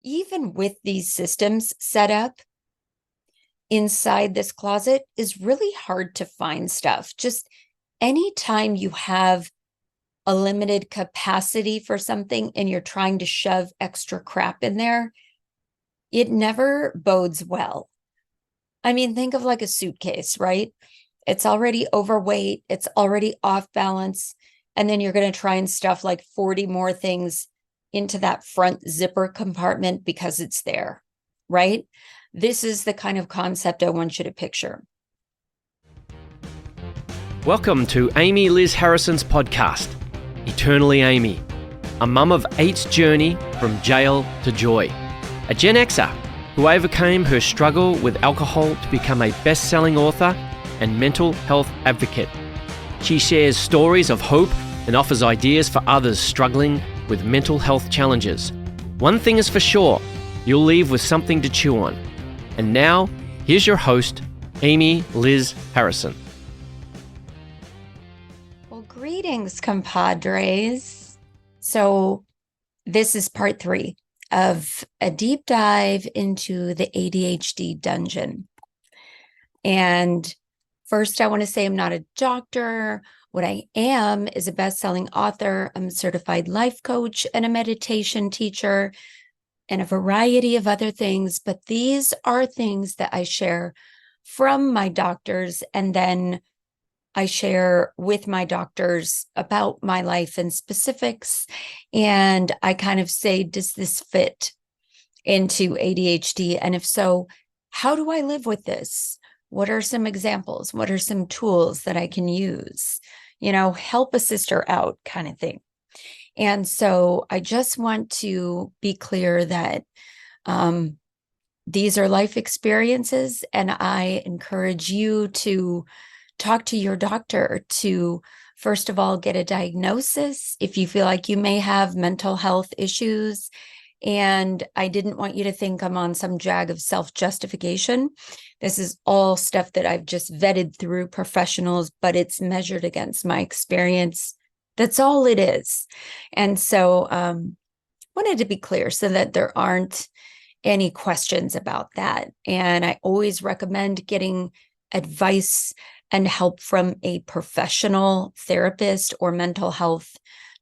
even with these systems set up inside this closet is really hard to find stuff. Just anytime you have a limited capacity for something and you're trying to shove extra crap in there, it never bodes well. I mean, think of like a suitcase, right? It's already overweight, it's already off balance, and then you're going to try and stuff like 40 more things into that front zipper compartment because it's there, right? This is the kind of concept I want you to picture. Welcome to Amy Liz Harrison's podcast, Eternally Amy, a mum of eight's journey from jail to joy, a Gen Xer who overcame her struggle with alcohol to become a best-selling author and mental health advocate. She shares stories of hope and offers ideas for others struggling with mental health challenges. One thing is for sure, you'll leave with something to chew on. And now, here's your host, Amy Liz Harrison. Well, greetings, compadres. So this is part 3 of a deep dive into the ADHD dungeon. And first, I want to say I'm not a doctor. What I am is a best-selling author. I'm a certified life coach and a meditation teacher and a variety of other things. But these are things that I share from my doctors, and then I share with my doctors about my life and specifics. And I kind of say, does this fit into ADHD? And if so, how do I live with this? What are some examples? What are some tools that I can use? Help a sister out kind of thing. And so I just want to be clear that these are life experiences, and I encourage you to talk to your doctor to, first of all, get a diagnosis if you feel like you may have mental health issues. And I didn't want you to think I'm on some jag of self-justification. This is all stuff that I've just vetted through professionals, but it's measured against my experience. That's all it is. And so wanted to be clear so that there aren't any questions about that. And I always recommend getting advice and help from a professional therapist or mental health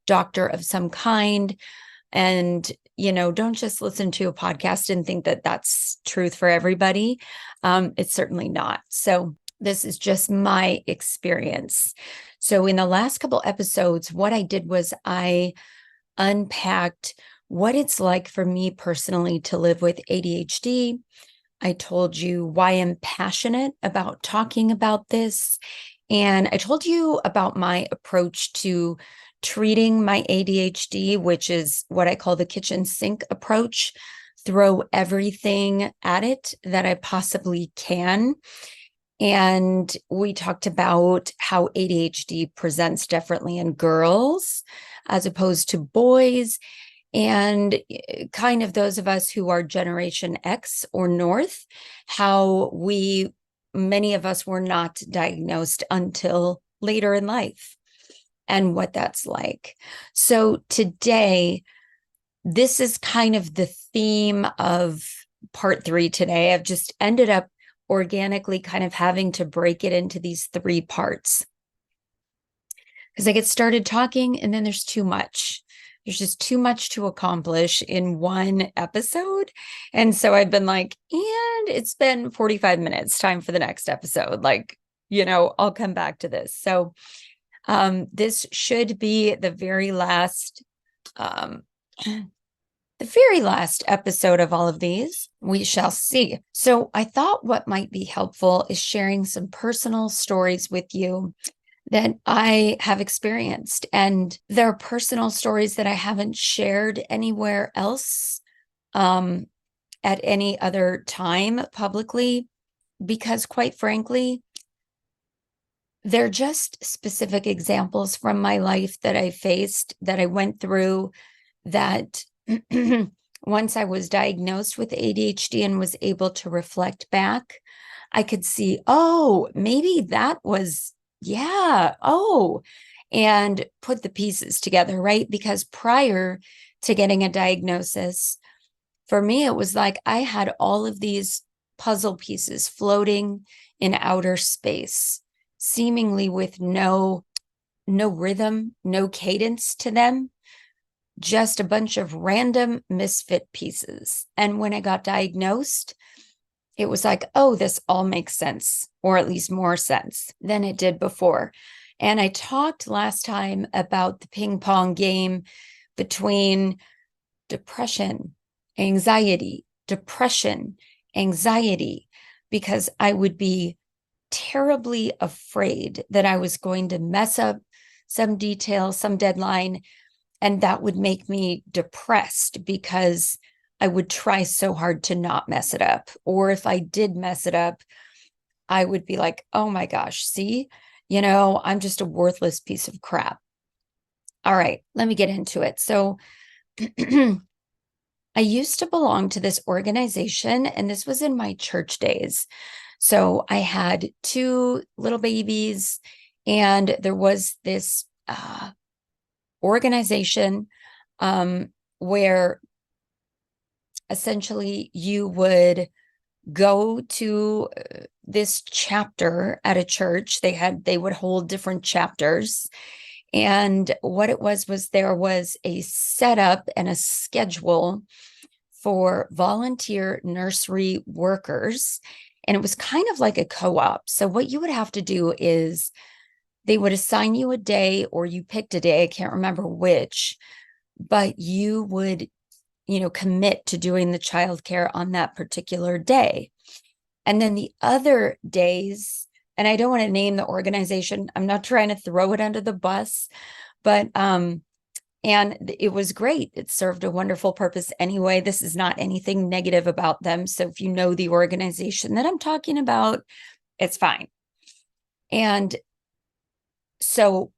doctor of some kind. And don't just listen to a podcast and think that that's truth for everybody. It's certainly not. So this is just my experience. So in the last couple episodes, what I did was I unpacked what it's like for me personally to live with ADHD. I told you why I'm passionate about talking about this. And I told you about my approach to treating my ADHD, which is what I call the kitchen sink approach. Throw everything at it that I possibly can. And we talked about how ADHD presents differently in girls as opposed to boys. And kind of those of us who are Generation X or North, how many of us were not diagnosed until later in life, and what that's like. So today, this is kind of the theme of part 3 today. I've just ended up organically kind of having to break it into these 3 parts because I get started talking and then there's too much. There's just too much to accomplish in one episode. And so I've been like, and it's been 45 minutes, time for the next episode. I'll come back to this. So this should be the very last episode of all of these. We shall see. So I thought what might be helpful is sharing some personal stories with you that I have experienced. And there are personal stories that I haven't shared anywhere else at any other time publicly, because quite frankly, they're just specific examples from my life that I faced, that I went through, that once I was diagnosed with ADHD and was able to reflect back, I could see, oh, maybe that was, and put the pieces together, right? Because prior to getting a diagnosis, For me, it was like I had all of these puzzle pieces floating in outer space, seemingly with no rhythm, no cadence to them, just a bunch of random misfit pieces. And when I got diagnosed, it was like, oh, this all makes sense, or at least more sense than it did before. And I talked last time about the ping pong game between depression, depression, anxiety, because I would be terribly afraid that I was going to mess up some detail, some deadline, and that would make me depressed because I would try so hard to not mess it up. Or if I did mess it up, I would be like, oh my gosh, see, I'm just a worthless piece of crap. All right, let me get into it. So I used to belong to this organization, and this was in my church days. So I had two little babies, and there was this organization where essentially you would go to this chapter at a church. They would hold different chapters. And what it was there was a setup and a schedule for volunteer nursery workers. And it was kind of like a co-op. So what you would have to do is they would assign you a day, or you picked a day, I can't remember which, but you would, commit to doing the childcare on that particular day. And then the other days, and I don't want to name the organization, I'm not trying to throw it under the bus, but and it was great. It served a wonderful purpose anyway. This is not anything negative about them. So if you know the organization that I'm talking about, it's fine. And so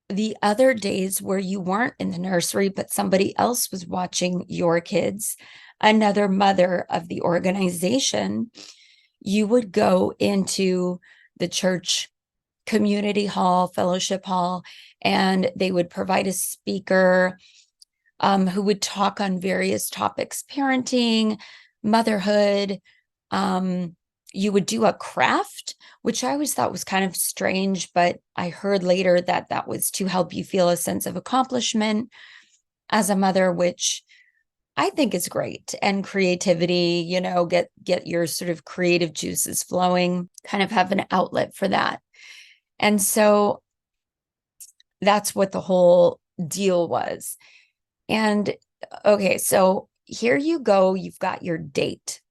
the other days where you weren't in the nursery, but somebody else was watching your kids, another mother of the organization, you would go into the church community hall, fellowship hall, and they would provide a speaker who would talk on various topics, parenting, motherhood. You would do a craft, which I always thought was kind of strange, but I heard later that that was to help you feel a sense of accomplishment as a mother, which I think is great. And creativity, get your sort of creative juices flowing, kind of have an outlet for that. And so that's what the whole deal was. And okay, so here you go, you've got your date,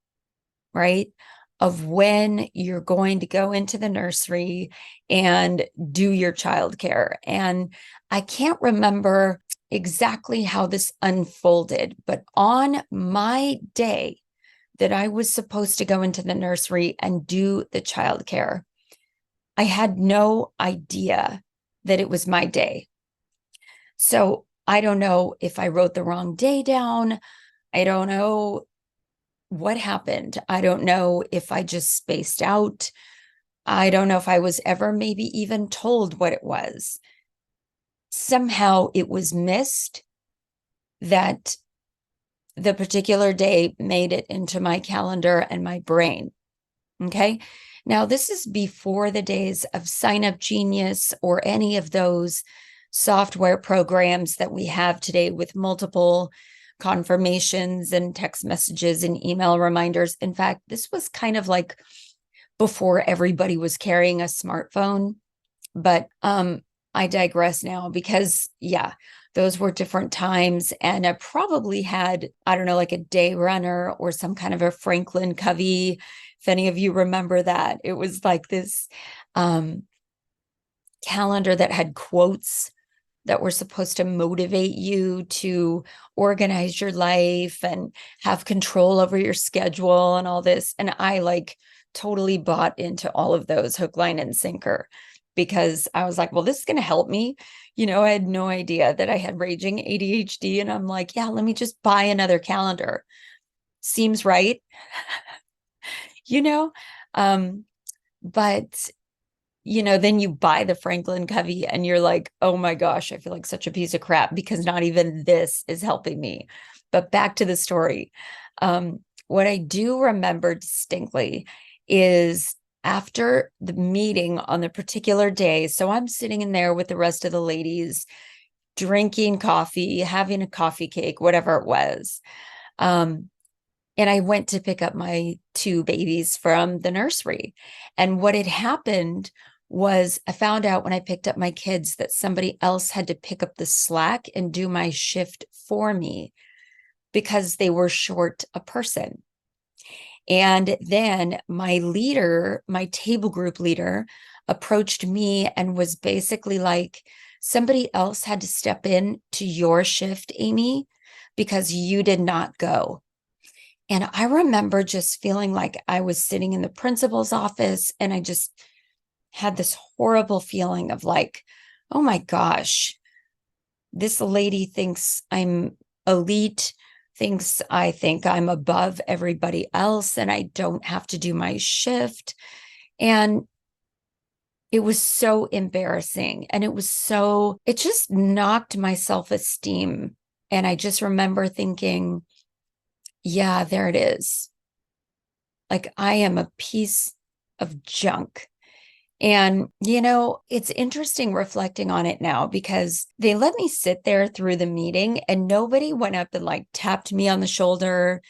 right? Of when you're going to go into the nursery and do your childcare. And I can't remember exactly how this unfolded, but on my day that I was supposed to go into the nursery and do the childcare, I had no idea that it was my day. So I don't know if I wrote the wrong day down. I don't know what happened. I don't know if I just spaced out. I don't know if I was ever maybe even told what it was. Somehow it was missed that the particular day made it into my calendar and my brain. Okay. Now, this is before the days of Sign Up Genius or any of those software programs that we have today with multiple confirmations and text messages and email reminders. In fact, this was kind of like before everybody was carrying a smartphone. But I digress now because, yeah, those were different times. And I probably had, I don't know, like a day runner or some kind of a Franklin Covey. If any of you remember that, it was like this calendar that had quotes that were supposed to motivate you to organize your life and have control over your schedule and all this. And I like totally bought into all of those hook, line, and sinker because I was like, well, this is going to help me. I had no idea that I had raging ADHD. And I'm like, yeah, let me just buy another calendar. Seems right. But then you buy the Franklin Covey and you're like, oh my gosh, I feel like such a piece of crap because not even this is helping me. But back to the story. What I do remember distinctly is after the meeting on the particular day. So I'm sitting in there with the rest of the ladies, drinking coffee, having a coffee cake, whatever it was. Um, and I went to pick up my two babies from the nursery. And what had happened was I found out when I picked up my kids that somebody else had to pick up the slack and do my shift for me because they were short a person. And then my leader, my table group leader, approached me and was basically like, somebody else had to step in to your shift, Amy, because you did not go. And I remember just feeling like I was sitting in the principal's office and I just had this horrible feeling of like, oh my gosh, this lady thinks I'm elite, thinks I think I'm above everybody else and I don't have to do my shift. And it was so embarrassing. And it just knocked my self-esteem. And I just remember thinking, yeah, there it is. Like I am a piece of junk. And, it's interesting reflecting on it now because they let me sit there through the meeting and nobody went up and like tapped me on the shoulder,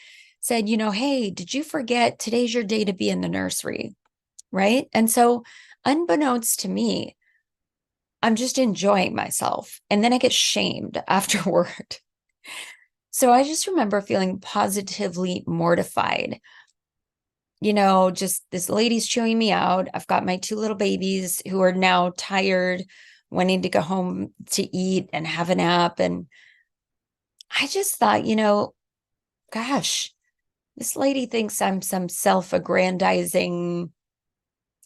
said, hey, did you forget today's your day to be in the nursery? Right. And so, unbeknownst to me, I'm just enjoying myself. And then I get shamed afterward. So I just remember feeling positively mortified. Just this lady's chewing me out. I've got my two little babies who are now tired, wanting to go home to eat and have a nap. And I just thought, gosh, this lady thinks I'm some self-aggrandizing,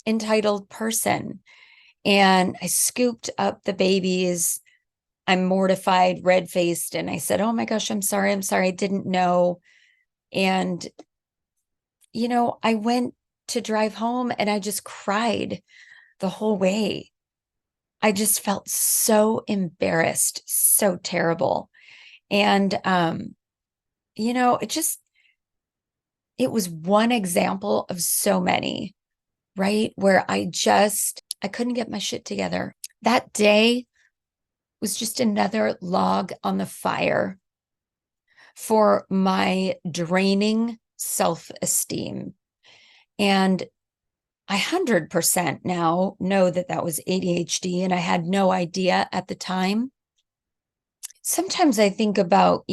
entitled person. And I scooped up the babies. I'm mortified, red-faced. And I said, oh my gosh, I'm sorry. I didn't know. And I went to drive home and I just cried the whole way. I just felt so embarrassed, so terrible. And, it was one example of so many, right? Where I couldn't get my shit together. That day was just another log on the fire for my draining self-esteem. And I 100% now know that that was ADHD, and I had no idea at the time. Sometimes I think about,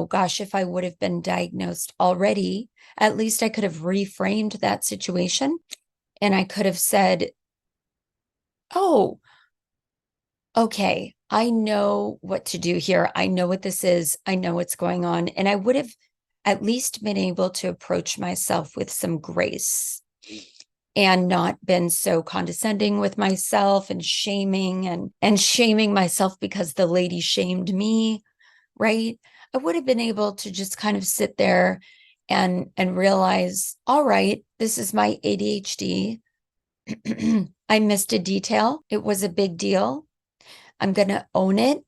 gosh, if I would have been diagnosed already, at least I could have reframed that situation and I could have said, oh, okay, I know what to do here. I know what this is. I know what's going on. And I would have at least been able to approach myself with some grace and not been so condescending with myself and shaming and shaming myself because the lady shamed me, right? I would have been able to just kind of sit there and realize, all right, this is my ADHD. I missed a detail. It was a big deal. I'm going to own it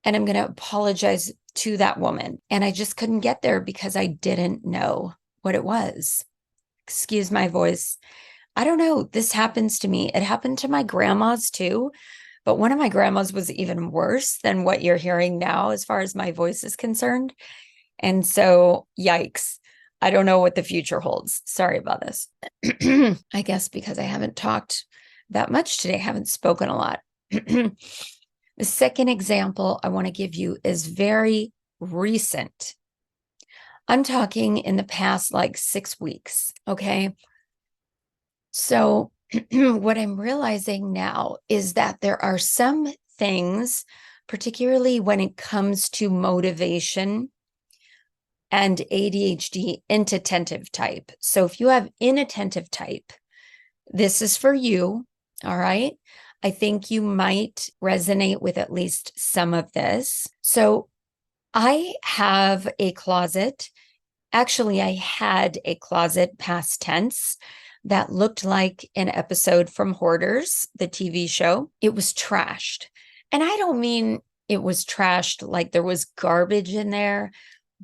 and I'm going to apologize to that woman. And I just couldn't get there because I didn't know what it was. Excuse my voice. I don't know. This happens to me. It happened to my grandmas too. But one of my grandmas was even worse than what you're hearing now as far as my voice is concerned. And so, yikes. I don't know what the future holds. Sorry about this. I guess because I haven't talked that much today, haven't spoken a lot. The second example I want to give you is very recent. I'm talking in the past like 6 weeks. Okay. So what I'm realizing now is that there are some things, particularly when it comes to motivation and ADHD inattentive type. So if you have inattentive type, this is for you. All right. I think you might resonate with at least some of this. So I have a closet. Actually, I had a closet, past tense, that looked like an episode from Hoarders, the TV show. It was trashed. And I don't mean it was trashed like there was garbage in there,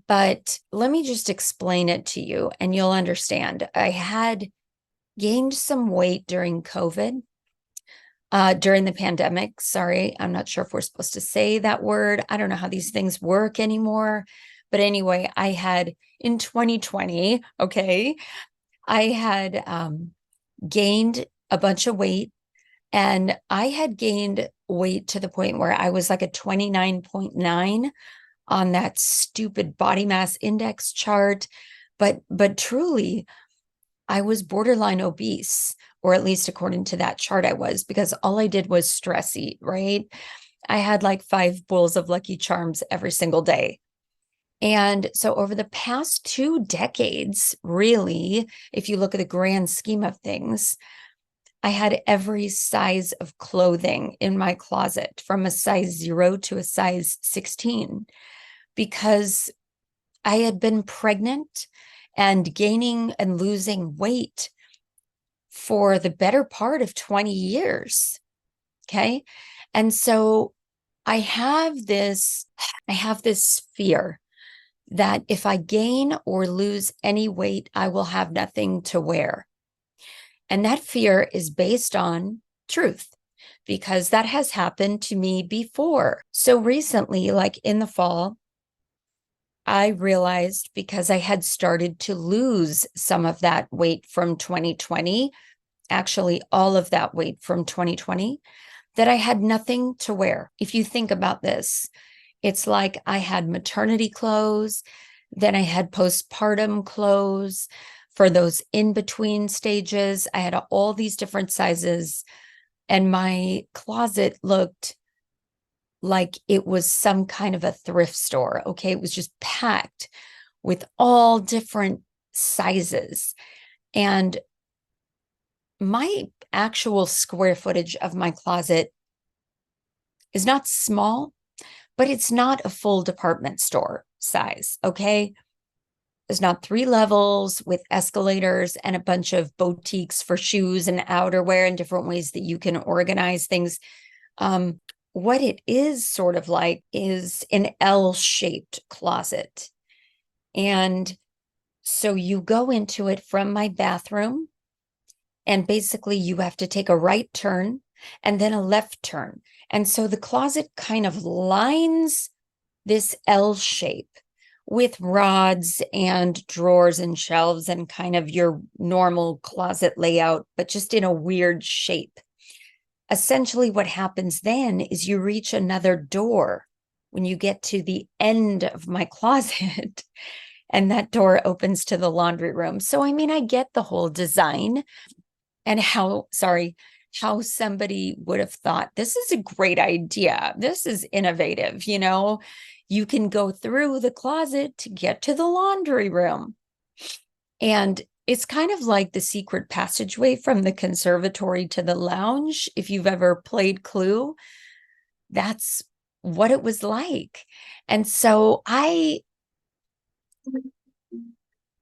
But let me just explain it to you and you'll understand. I had gained some weight during COVID, during the pandemic. Sorry, I'm not sure if we're supposed to say that word. I don't know how these things work anymore. But anyway, I had in 2020, okay, I had gained a bunch of weight, and I had gained weight to the point where I was like a 29.9 on that stupid body mass index chart. But truly, I was borderline obese, or at least according to that chart, I was, because all I did was stress eat, right? I had like 5 bowls of Lucky Charms every single day. And so over the past 2 decades, really, if you look at the grand scheme of things, I had every size of clothing in my closet from a size 0 to a size 16 because I had been pregnant and gaining and losing weight for the better part of 20 years. Okay. And so I have this fear that if I gain or lose any weight, I will have nothing to wear. And that fear is based on truth because that has happened to me before. So recently, like in the fall, I realized because I had started to lose some of that weight from 2020, actually all of that weight from 2020, that I had nothing to wear. If you think about this, it's like I had maternity clothes, then I had postpartum clothes for those in between stages. I had all these different sizes, and my closet looked like it was some kind of a thrift store. Okay. It was just packed with all different sizes. And my actual square footage of my closet is not small, but it's not a full department store size. Okay. There's not 3 levels with escalators and a bunch of boutiques for shoes and outerwear and different ways that you can organize things. What it is sort of like is an L-shaped closet. And so you go into it from my bathroom, and basically you have to take a right turn and then a left turn. And so the closet kind of lines this L shape with rods and drawers and shelves and kind of your normal closet layout, but just in a weird shape. Essentially, what happens then is you reach another door when you get to the end of my closet, and that door opens to the laundry room. So, I mean, I get the whole design and how somebody would have thought this is a great idea. This is innovative. You can go through the closet to get to the laundry room. And it's kind of like the secret passageway from the conservatory to the lounge. If you've ever played Clue, that's what it was like. And so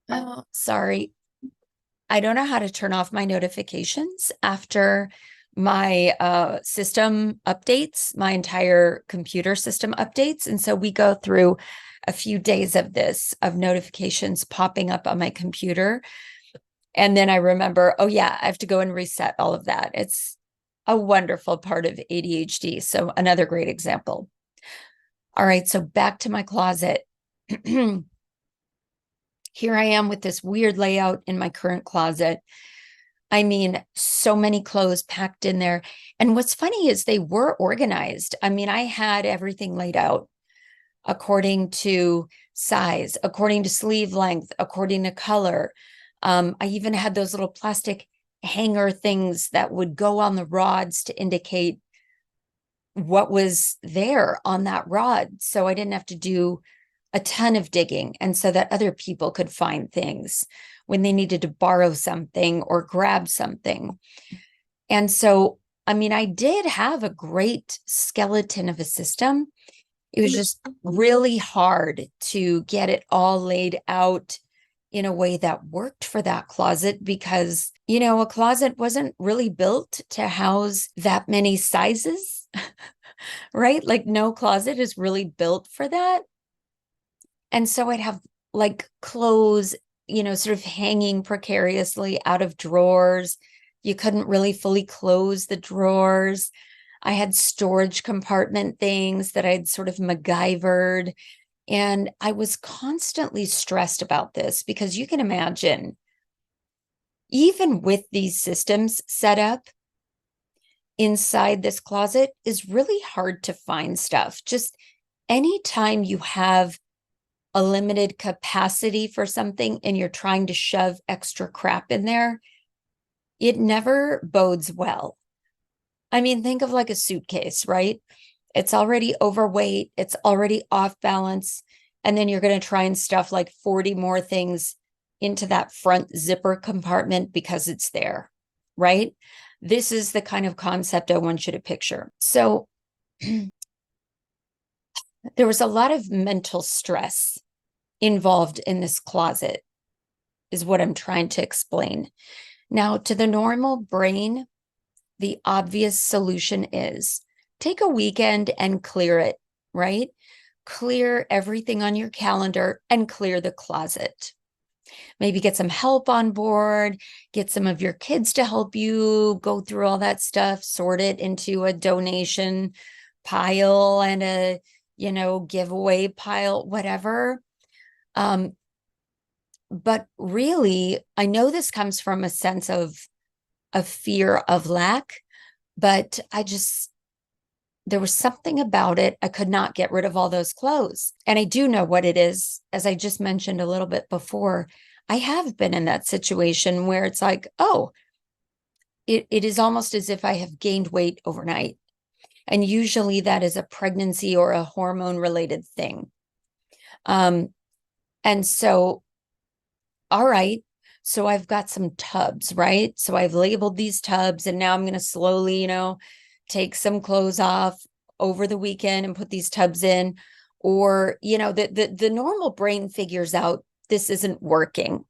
oh, sorry, I don't know how to turn off my notifications after my system updates, my entire computer system updates. And so we go through a few days of this, of notifications popping up on my computer. And then I remember, oh yeah, I have to go and reset all of that. It's a wonderful part of ADHD. So another great example. All right, so back to my closet. Here I am with this weird layout in my current closet. I mean, so many clothes packed in there. And what's funny is they were organized. I mean, I had everything laid out according to size, according to sleeve length, according to color. I even had those little plastic hanger things that would go on the rods to indicate what was there on that rod. So I didn't have to do a ton of digging, and so that other people could find things when they needed to borrow something or grab something. And so, I mean, I did have a great skeleton of a system. It was just really hard to get it all laid out in a way that worked for that closet because, a closet wasn't really built to house that many sizes, right? Like no closet is really built for that. And so I'd have like clothes, sort of hanging precariously out of drawers. You couldn't really fully close the drawers. I had storage compartment things that I'd sort of MacGyvered. And I was constantly stressed about this because you can imagine, even with these systems set up, inside this closet is really hard to find stuff. Just anytime you have a limited capacity for something and you're trying to shove extra crap in there, it never bodes well. I mean, think of like a suitcase, right? It's already overweight, it's already off balance, and then you're going to try and stuff like 40 more things into that front zipper compartment because it's there, right? This is the kind of concept I want you to picture. So there was a lot of mental stress involved in this closet, is what I'm trying to explain. Now, to the normal brain, the obvious solution is take a weekend and clear it, right? Clear everything on your calendar and clear the closet. Maybe get some help on board, get some of your kids to help you go through all that stuff, sort it into a donation pile and a, giveaway pile, whatever. But really, I know this comes from a sense of fear of lack, but there was something about it. I could not get rid of all those clothes. And I do know what it is. As I just mentioned a little bit before, I have been in that situation where it's like, oh, it is almost as if I have gained weight overnight. And usually that is a pregnancy or a hormone related thing. And so, all right, so I've got some tubs, right? So I've labeled these tubs and now I'm going to slowly, take some clothes off over the weekend and put these tubs in. Or, the normal brain figures out this isn't working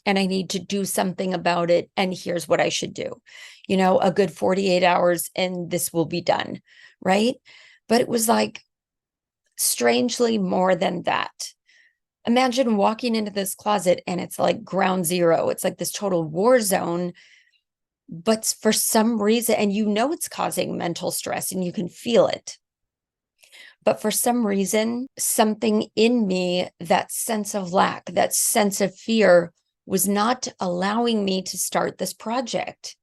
and I need to do something about it. And here's what I should do, a good 48 hours and this will be done, right? But it was like strangely more than that. Imagine walking into this closet and it's like ground zero. It's like this total war zone. But for some reason, and it's causing mental stress and you can feel it. But for some reason, something in me, that sense of lack, that sense of fear, was not allowing me to start this project.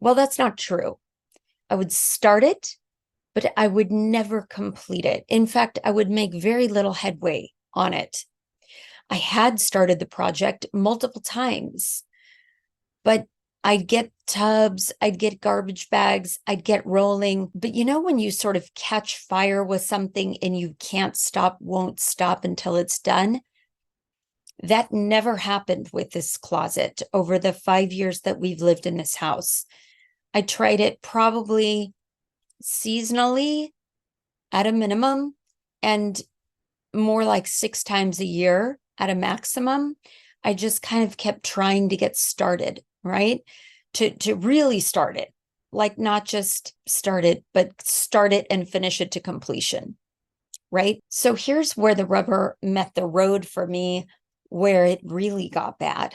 Well, that's not true. I would start it, but I would never complete it. In fact, I would make very little headway on it. I had started the project multiple times, but I'd get tubs, I'd get garbage bags, I'd get rolling. But when you sort of catch fire with something and you can't stop, won't stop until it's done? That never happened with this closet over the 5 years that we've lived in this house. I tried it probably seasonally at a minimum and more like 6 times a year at a maximum. I just kind of kept trying to get started, right? To really start it, like not just start it, but start it and finish it to completion, right? So here's where the rubber met the road for me, where it really got bad.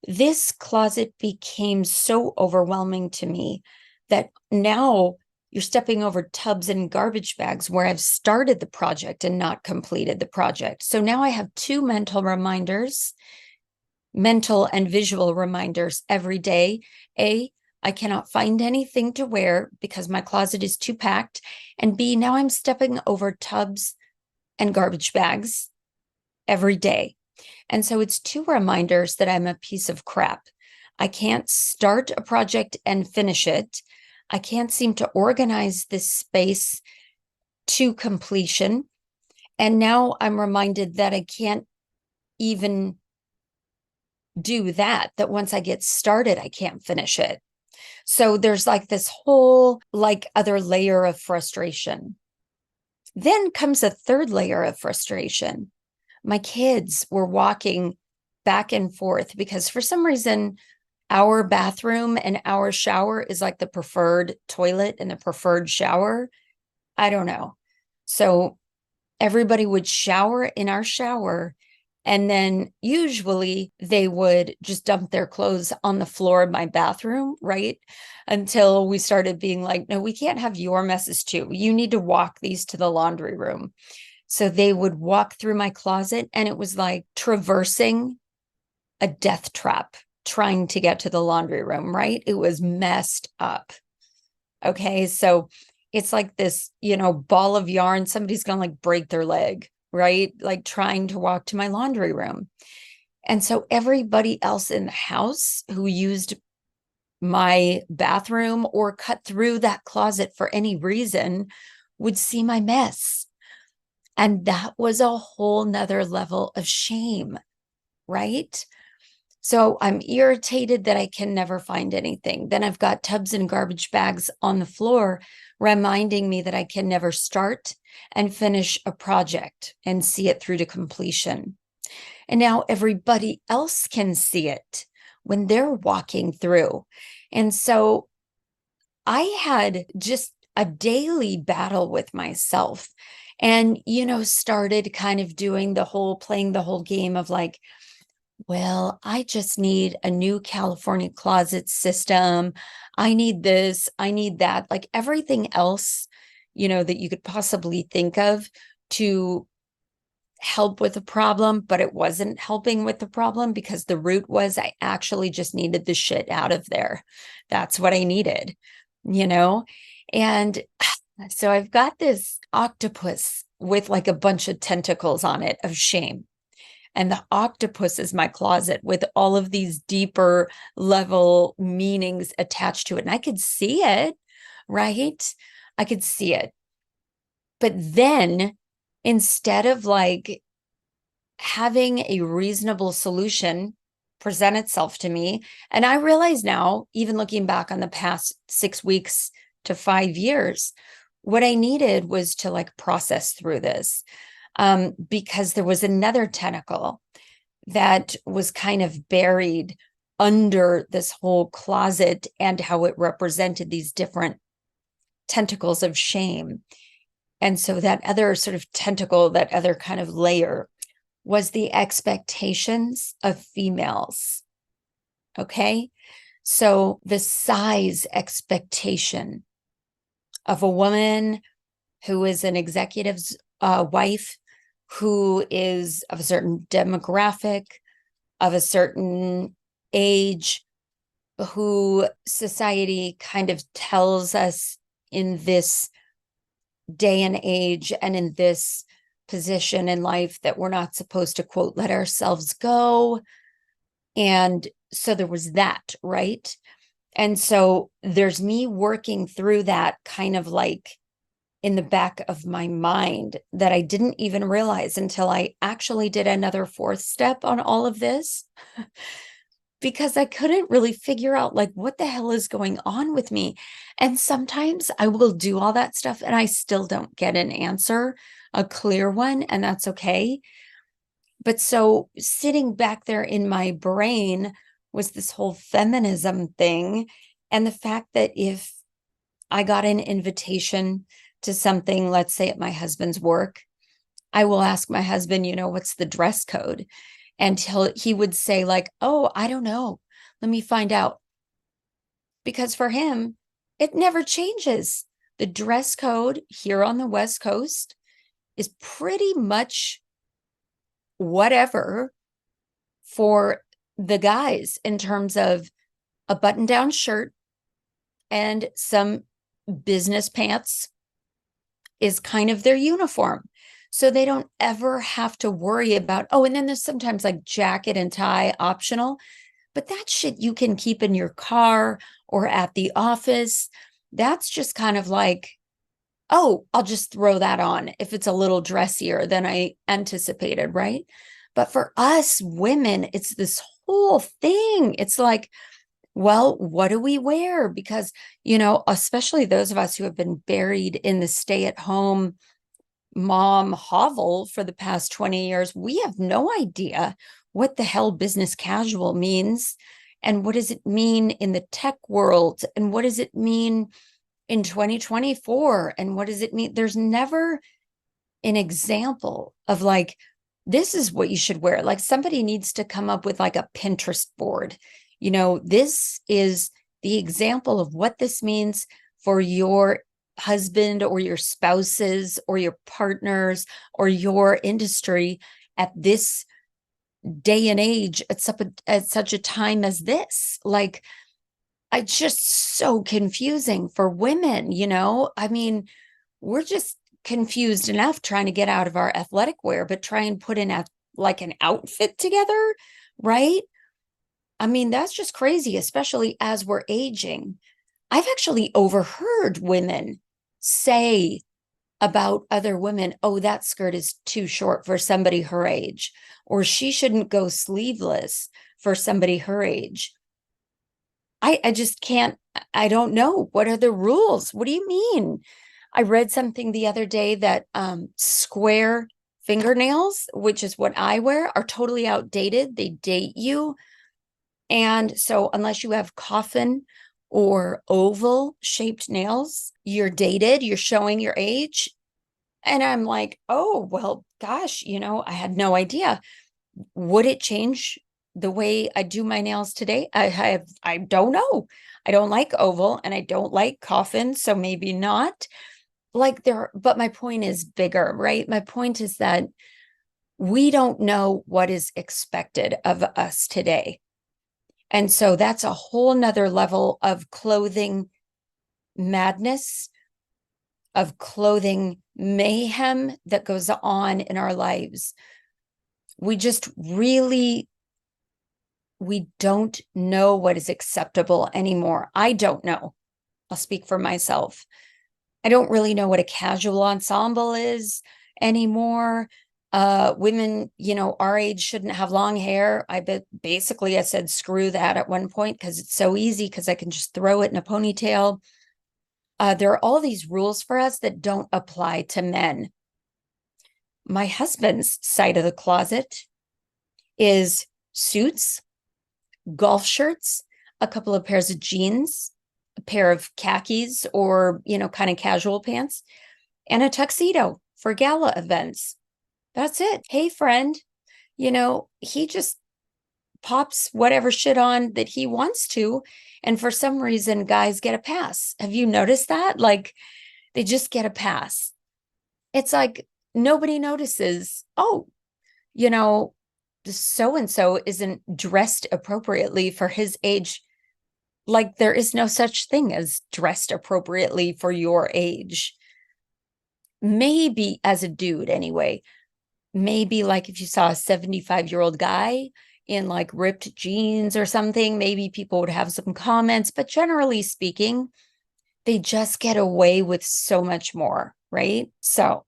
This closet became so overwhelming to me that now you're stepping over tubs and garbage bags where I've started the project and not completed the project. So now I have 2 mental reminders, mental and visual reminders every day. A, I cannot find anything to wear because my closet is too packed. And B, now I'm stepping over tubs and garbage bags every day. And so it's 2 reminders that I'm a piece of crap. I can't start a project and finish it. I can't seem to organize this space to completion. And now I'm reminded that I can't even do that once I get started, I can't finish it. So there's like this whole other layer of frustration. Then comes a 3rd layer of frustration. My kids were walking back and forth because for some reason, our bathroom and our shower is like the preferred toilet and the preferred shower. I don't know. So everybody would shower in our shower. And then usually they would just dump their clothes on the floor of my bathroom, right? Until we started being like, no, we can't have your messes too. You need to walk these to the laundry room. So they would walk through my closet, and it was like traversing a death trap trying to get to the laundry room, right? It was messed up. Okay. So it's like this, ball of yarn. Somebody's going to like break their leg, right? Like trying to walk to my laundry room. And so everybody else in the house who used my bathroom or cut through that closet for any reason would see my mess. And that was a whole nother level of shame, right? So I'm irritated that I can never find anything. Then I've got tubs and garbage bags on the floor reminding me that I can never start and finish a project and see it through to completion. And now everybody else can see it when they're walking through. And so I had just a daily battle with myself and, started kind of playing the whole game of like, well, I just need a new California closet system. I need this, I need that, like everything else, that you could possibly think of to help with the problem, but it wasn't helping with the problem because the root was I actually just needed the shit out of there. That's what I needed, And so I've got this octopus with like a bunch of tentacles on it of shame. And the octopus is my closet with all of these deeper level meanings attached to it. And I could see it, right? I could see it. But then instead of like having a reasonable solution present itself to me, and I realize now, even looking back on the past 6 weeks to 5 years, what I needed was to like process through this. Because there was another tentacle that was kind of buried under this whole closet and how it represented these different tentacles of shame. And so that other sort of tentacle, that other kind of layer was the expectations of females. Okay. So the size expectation of a woman who is an executive's wife, who is of a certain demographic, of a certain age, who society kind of tells us in this day and age and in this position in life that we're not supposed to, quote, let ourselves go. And so there was that, right? And so there's me working through that kind of like in the back of my mind that I didn't even realize until I actually did another fourth step on all of this, because I couldn't really figure out like what the hell is going on with me. And sometimes I will do all that stuff and I still don't get an answer, a clear one, and that's okay. But so sitting back there in my brain was this whole feminism thing, and the fact that if I got an invitation to something, let's say at my husband's work, I will ask my husband, what's the dress code? And he would say like, oh, I don't know. Let me find out. Because for him, it never changes. The dress code here on the West Coast is pretty much whatever for the guys in terms of a button-down shirt and some business pants is kind of their uniform. So they don't ever have to worry about, oh, and then there's sometimes like jacket and tie optional, but that shit you can keep in your car or at the office. That's just kind of like, oh, I'll just throw that on if it's a little dressier than I anticipated, right? But for us women, it's this whole thing. It's like, well, what do we wear? Because, especially those of us who have been buried in the stay-at-home mom hovel for the past 20 years, we have no idea what the hell business casual means. And what does it mean in the tech world? And what does it mean in 2024? And what does it mean? There's never an example of like, this is what you should wear. Like somebody needs to come up with like a Pinterest board. This is the example of what this means for your husband or your spouses or your partners or your industry at this day and age at such a time as this. Like, it's just so confusing for women, I mean, we're just confused enough trying to get out of our athletic wear, but try and put in like an outfit together, right? I mean, that's just crazy, especially as we're aging. I've actually overheard women say about other women, oh, that skirt is too short for somebody her age, or she shouldn't go sleeveless for somebody her age. I just can't, I don't know. What are the rules? What do you mean? I read something the other day that square fingernails, which is what I wear, are totally outdated. They date you. And so unless you have coffin or oval shaped nails, you're dated, you're showing your age. And I'm like, oh, well, gosh, I had no idea. Would it change the way I do my nails today? I don't know. I don't like oval and I don't like coffin, so maybe not. But my point is bigger, right? My point is that we don't know what is expected of us today. And so that's a whole nother level of clothing madness, of clothing mayhem that goes on in our lives. We just really, we don't know what is acceptable anymore. I don't know. I'll speak for myself. I don't really know what a casual ensemble is anymore. Women, our age shouldn't have long hair. I said screw that at one point because it's so easy because I can just throw it in a ponytail. There are all these rules for us that don't apply to men. My husband's side of the closet is suits, golf shirts, a couple of pairs of jeans, a pair of khakis or, kind of casual pants, and a tuxedo for gala events. That's it. Hey, friend, he just pops whatever shit on that he wants to. And for some reason, guys get a pass. Have you noticed that? Like, they just get a pass. It's like nobody notices, oh, so and so isn't dressed appropriately for his age. Like, there is no such thing as dressed appropriately for your age. Maybe as a dude, anyway. Maybe like if you saw a 75-year-old guy in like ripped jeans or something, maybe people would have some comments. But generally speaking, they just get away with so much more, right? So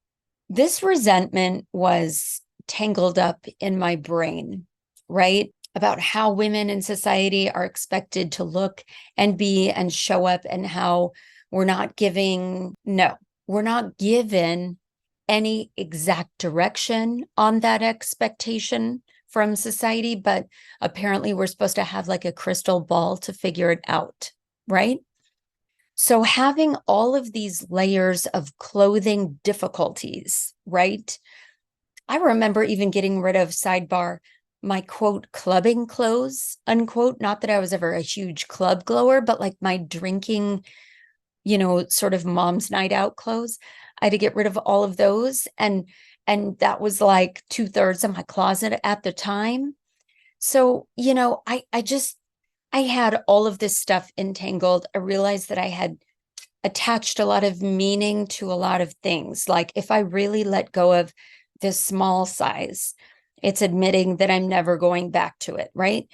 this resentment was tangled up in my brain, right? About how women in society are expected to look and be and show up, and how we're not given any exact direction on that expectation from society, but apparently we're supposed to have like a crystal ball to figure it out, right? So having all of these layers of clothing difficulties, right? I remember even getting rid of, sidebar, my quote clubbing clothes, unquote. Not that I was ever a huge club goer, but like my drinking, sort of mom's night out clothes. I had to get rid of all of those. And that was like 2/3 of my closet at the time. So, I had all of this stuff entangled. I realized that I had attached a lot of meaning to a lot of things. Like if I really let go of this small size, it's admitting that I'm never going back to it, right?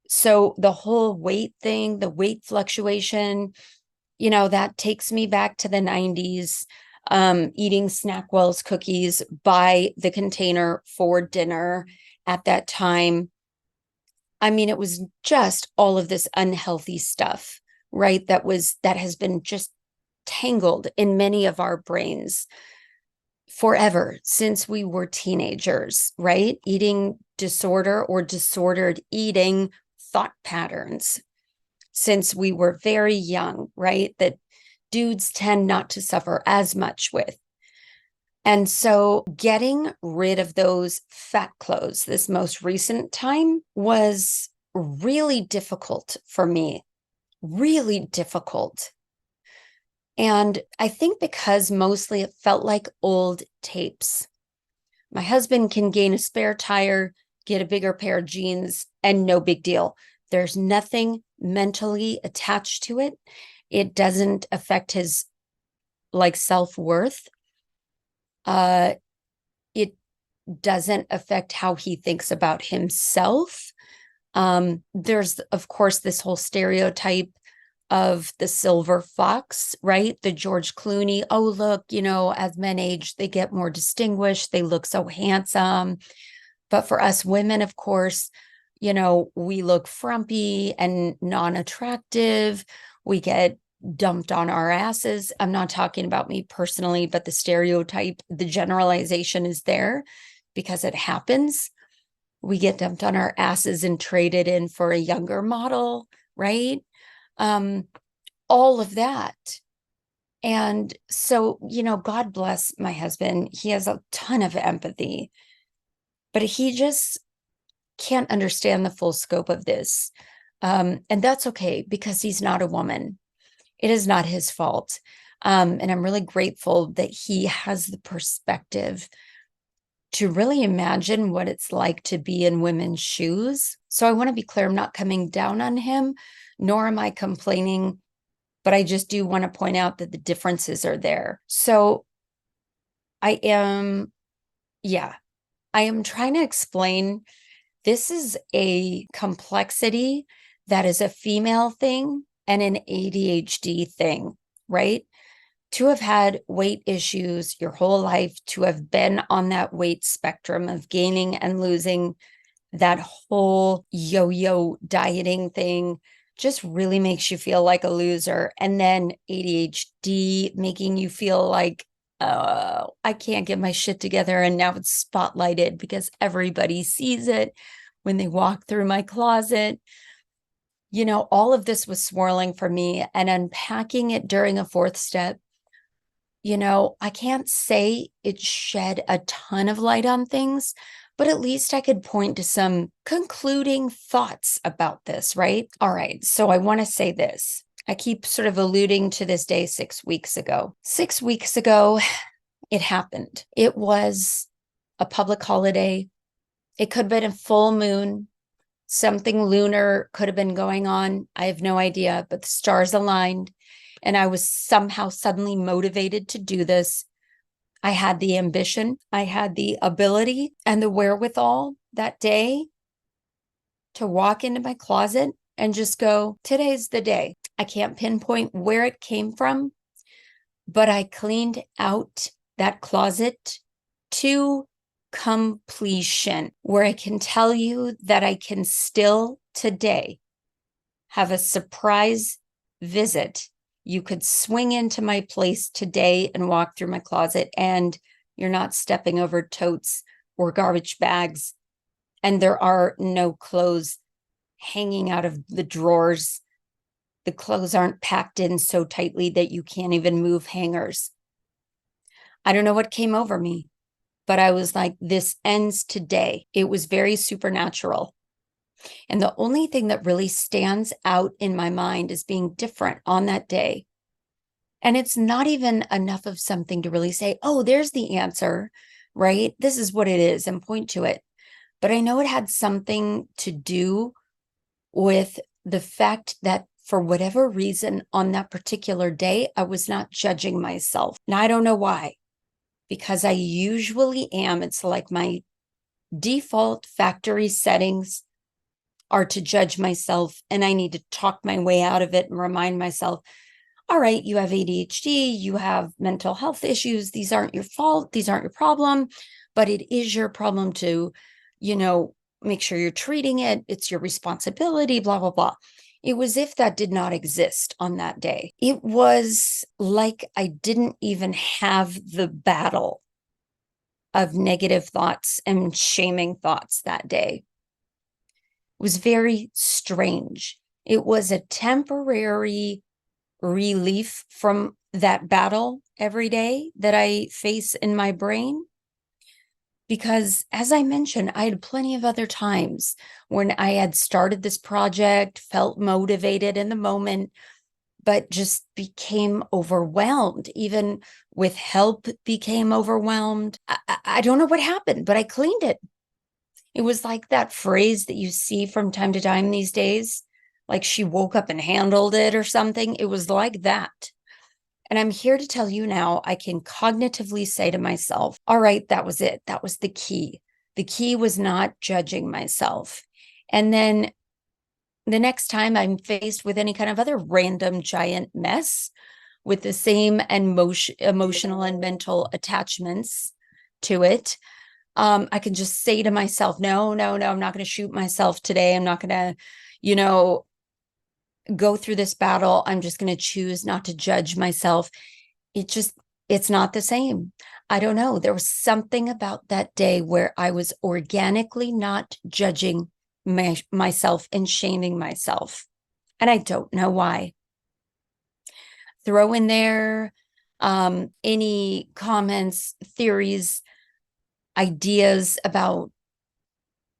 So the whole weight thing, the weight fluctuation, that takes me back to the 90s, eating Snackwell's cookies by the container for dinner at that time. I mean, it was just all of this unhealthy stuff, right? That has been just tangled in many of our brains forever since we were teenagers, right? Eating disorder or disordered eating thought patterns since we were very young, right? That dudes tend not to suffer as much with. And so getting rid of those fat clothes this most recent time was really difficult for me, really difficult. And I think because mostly it felt like old tapes. My husband can gain a spare tire, get a bigger pair of jeans, and no big deal. There's nothing mentally attached to it. It doesn't affect his self-worth. It doesn't affect how he thinks about himself. There's, of course, this whole stereotype of the silver fox, right? The George Clooney, oh, look, as men age, they get more distinguished. They look so handsome. But for us women, of course, we look frumpy and non-attractive. We get dumped on our asses. I'm not talking about me personally, but the stereotype, the generalization is there because it happens. We get dumped on our asses and traded in for a younger model, right? All of that. And so, God bless my husband. He has a ton of empathy, but he just can't understand the full scope of this. And that's okay because he's not a woman. It is not his fault. And I'm really grateful that he has the perspective to really imagine what it's like to be in women's shoes. So I want to be clear, I'm not coming down on him, nor am I complaining, but I just do want to point out that the differences are there. So I am trying to explain this is a complexity that is a female thing and an ADHD thing, right? To have had weight issues your whole life, to have been on that weight spectrum of gaining and losing, that whole yo-yo dieting thing just really makes you feel like a loser. And then ADHD making you feel like, oh, I can't get my shit together. And now it's spotlighted because everybody sees it when they walk through my closet. All of this was swirling for me, and unpacking it during a fourth step. I can't say it shed a ton of light on things, but at least I could point to some concluding thoughts about this, right? All right. So I want to say this. I keep sort of alluding to this day 6 weeks ago. 6 weeks ago, it happened. It was a public holiday. It could have been a full moon. Something lunar could have been going on. I have no idea, but the stars aligned. And I was somehow suddenly motivated to do this. I had the ambition, I had the ability and the wherewithal that day to walk into my closet and just go, today's the day. I can't pinpoint where it came from, but I cleaned out that closet to completion, where I can tell you that I can still today have a surprise visit. You could swing into my place today and walk through my closet, and you're not stepping over totes or garbage bags. And there are no clothes hanging out of the drawers. The clothes aren't packed in so tightly that you can't even move hangers. I don't know what came over me, but I was like, this ends today. It was very supernatural. And the only thing that really stands out in my mind is being different on that day. And it's not even enough of something to really say, oh, there's the answer, right? This is what it is, and point to it. But I know it had something to do with the fact that for whatever reason on that particular day, I was not judging myself. Now, I don't know why, because I usually am. It's like my default factory settings are to judge myself, and I need to talk my way out of it and remind myself, all right, you have ADHD, you have mental health issues. These aren't your fault. These aren't your problem, but it is your problem to, make sure you're treating it. It's your responsibility, blah, blah, blah. It was if that did not exist on that day. It was like I didn't even have the battle of negative thoughts and shaming thoughts that day. It was very strange. It was a temporary relief from that battle every day that I face in my brain. Because as I mentioned, I had plenty of other times when I had started this project, felt motivated in the moment, but just became overwhelmed, even with help, became overwhelmed. I don't know what happened, but I cleaned it. It was like that phrase that you see from time to time these days, like she woke up and handled it or something. It was like that. And I'm here to tell you now, I can cognitively say to myself, all right, that was it. That was the key. The key was not judging myself. And then the next time I'm faced with any kind of other random giant mess with the same emotional and mental attachments to it, I can just say to myself, no, no, no, I'm not going to shoot myself today. I'm not going to, you know, go through this battle. I'm just going to choose not to judge myself. It's not the same. I don't know. There was something about that day where I was organically not judging myself and shaming myself. And I don't know why. Throw in there any comments, theories, ideas about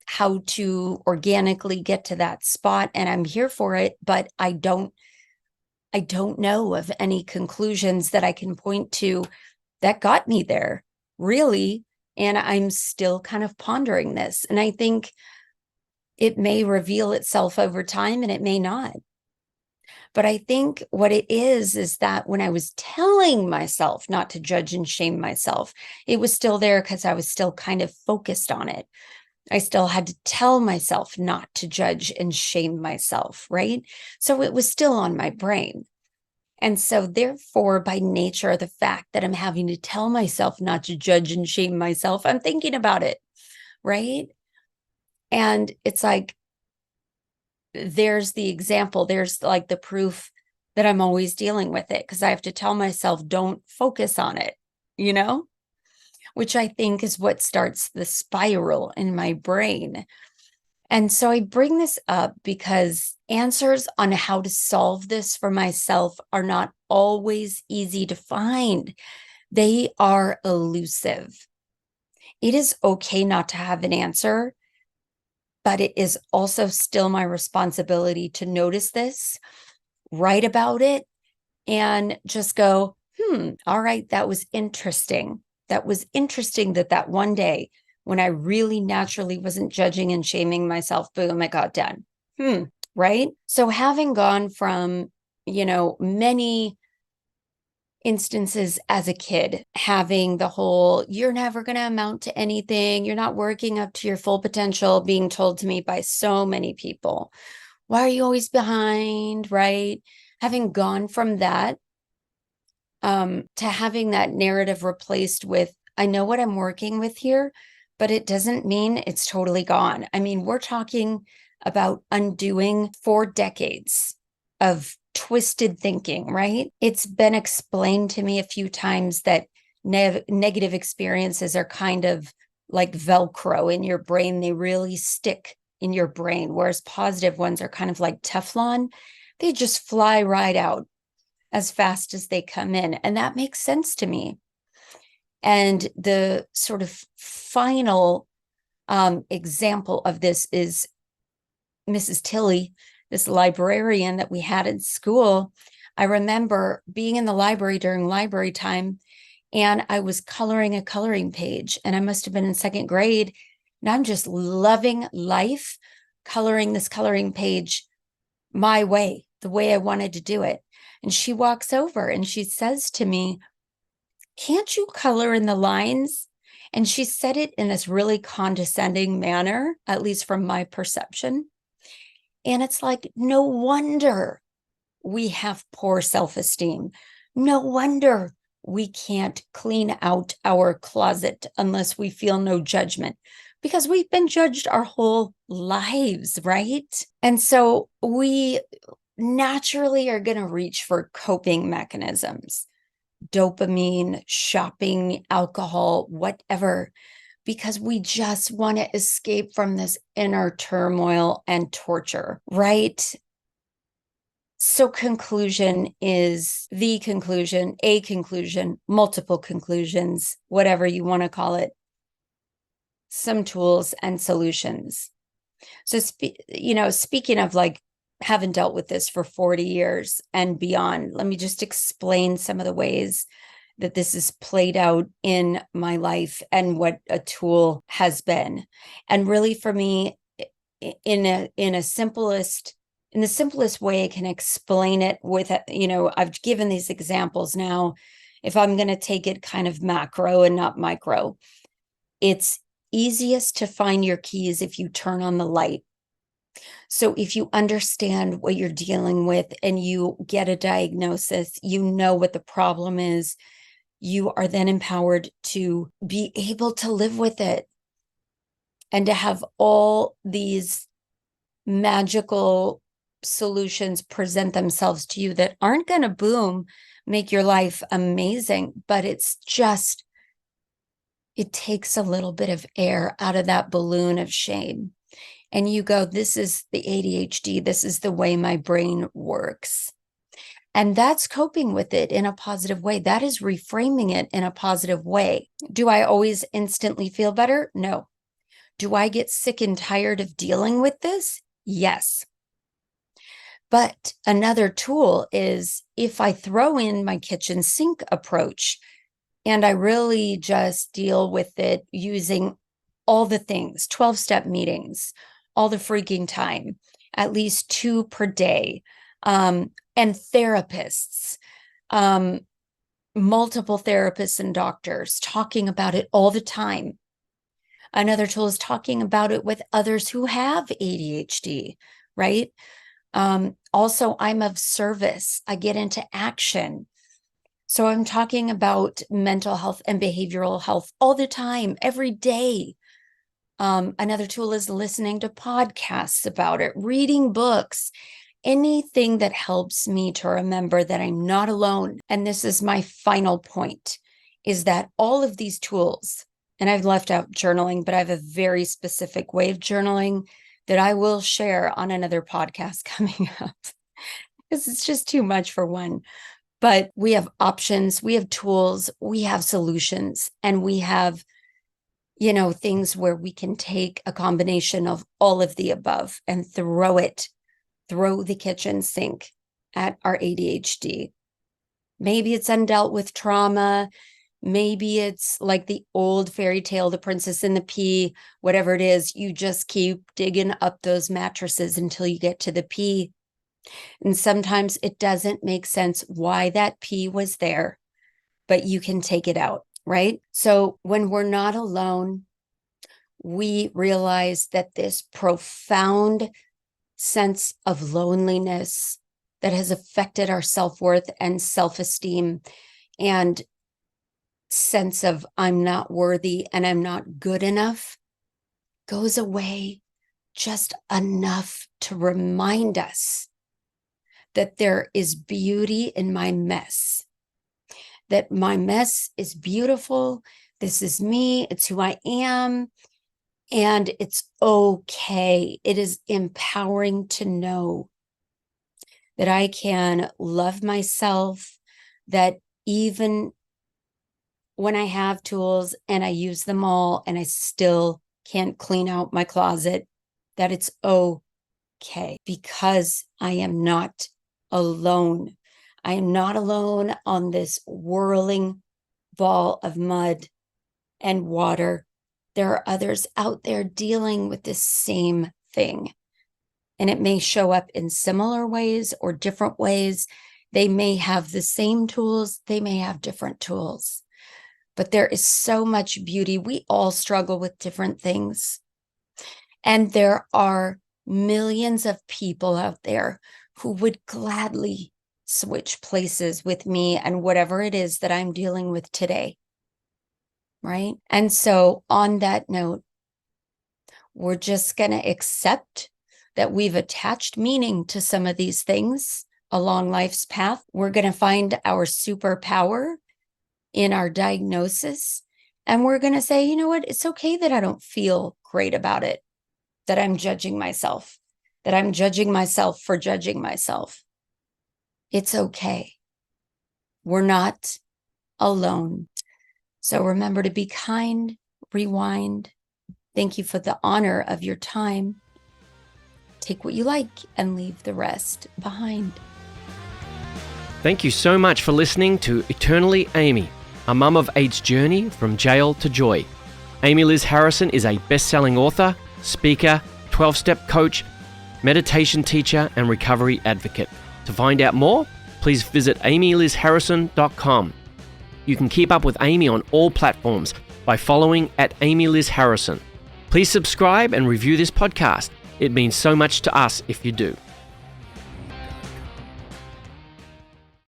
how to organically get to that spot. And I'm here for it, but I don't know of any conclusions that I can point to that got me there, really. And I'm still kind of pondering this. And I think it may reveal itself over time and it may not. But I think what it is that when I was telling myself not to judge and shame myself, it was still there because I was still kind of focused on it. I still had to tell myself not to judge and shame myself, right? So it was still on my brain. And so, therefore, by nature of the fact that I'm having to tell myself not to judge and shame myself, I'm thinking about it, right? And it's like, there's the example, there's like the proof that I'm always dealing with it because I have to tell myself, don't focus on it, you know, which I think is what starts the spiral in my brain. And so I bring this up because answers on how to solve this for myself are not always easy to find. They are elusive. It is okay not to have an answer, but it is also still my responsibility to notice this, write about it, and just go, all right, that was interesting. That was interesting that one day when I really naturally wasn't judging and shaming myself, boom, I got done. Right? So having gone from, many instances as a kid, having the whole, you're never going to amount to anything, you're not working up to your full potential, being told to me by so many people. Why are you always behind? Right? Having gone from that to having that narrative replaced with, I know what I'm working with here, but it doesn't mean it's totally gone. I mean, we're talking about undoing 4 decades of twisted thinking, right? It's been explained to me a few times that negative experiences are kind of like Velcro in your brain. They really stick in your brain, whereas positive ones are kind of like Teflon. They just fly right out as fast as they come in. And that makes sense to me. And the sort of final example of this is Mrs. Tilley, this librarian that we had in school. I remember being in the library during library time, and I was coloring a coloring page, and I must have been in second grade. And I'm just loving life, coloring this coloring page my way, the way I wanted to do it. And she walks over and she says to me, can't you color in the lines? And she said it in this really condescending manner, at least from my perception. And it's like, no wonder we have poor self-esteem. No wonder we can't clean out our closet unless we feel no judgment, because we've been judged our whole lives, right? And so we naturally are going to reach for coping mechanisms, dopamine, shopping, alcohol, whatever, because we just want to escape from this inner turmoil and torture, right? So conclusion is the conclusion, a conclusion, multiple conclusions, whatever you want to call it, some tools and solutions. So, speaking of like having dealt with this for 40 years and beyond, let me just explain some of the ways that this is played out in my life and what a tool has been. And really for me, in the simplest way I can explain it with, I've given these examples now. If I'm going to take it kind of macro and not micro, it's easiest to find your keys if you turn on the light. So if you understand what you're dealing with and you get a diagnosis, you know what the problem is, you are then empowered to be able to live with it and to have all these magical solutions present themselves to you that aren't going to boom, make your life amazing, but it's just, it takes a little bit of air out of that balloon of shame. And you go, this is the ADHD. This is the way my brain works. And that's coping with it in a positive way. That is reframing it in a positive way. Do I always instantly feel better? No. Do I get sick and tired of dealing with this? Yes. But another tool is if I throw in my kitchen sink approach and I really just deal with it using all the things, 12-step meetings, all the freaking time, at least 2 per day, and therapists, multiple therapists and doctors talking about it all the time. Another tool is talking about it with others who have ADHD, right? Also, I'm of service. I get into action. So I'm talking about mental health and behavioral health all the time, every day. Another tool is listening to podcasts about it, reading books, anything that helps me to remember that I'm not alone. And this is my final point, is that all of these tools, and I've left out journaling, but I have a very specific way of journaling that I will share on another podcast coming up because it's just too much for one. But we have options, we have tools, we have solutions, and we have, things where we can take a combination of all of the above and throw the kitchen sink at our ADHD. Maybe it's undealt with trauma. Maybe it's like the old fairy tale, The Princess and the Pea, whatever it is, you just keep digging up those mattresses until you get to the pea. And sometimes it doesn't make sense why that pea was there, but you can take it out, right? So when we're not alone, we realize that this profound sense of loneliness that has affected our self-worth and self-esteem and sense of I'm not worthy and I'm not good enough goes away just enough to remind us that there is beauty in my mess, that my mess is beautiful. This is me. It's who I am. And it's okay. It is empowering to know that I can love myself, that even when I have tools and I use them all and I still can't clean out my closet, that it's okay because I am not alone. I am not alone on this whirling ball of mud and water. There are others out there dealing with this same thing. And it may show up in similar ways or different ways. They may have the same tools. They may have different tools. But there is so much beauty. We all struggle with different things. And there are millions of people out there who would gladly switch places with me and whatever it is that I'm dealing with today. Right? And so on that note, we're just going to accept that we've attached meaning to some of these things along life's path. We're going to find our superpower in our diagnosis. And we're going to say, you know what? It's okay that I don't feel great about it, that I'm judging myself, that I'm judging myself for judging myself. It's okay. We're not alone. So remember to be kind, rewind. Thank you for the honor of your time. Take what you like and leave the rest behind. Thank you so much for listening to Eternally Amy, a mum of eight's journey from jail to joy. Amy Liz Harrison is a best-selling author, speaker, 12-step coach, meditation teacher, and recovery advocate. To find out more, please visit amylizharrison.com. You can keep up with Amy on all platforms by following @AmyLizHarrison. Please subscribe and review this podcast. It means so much to us if you do.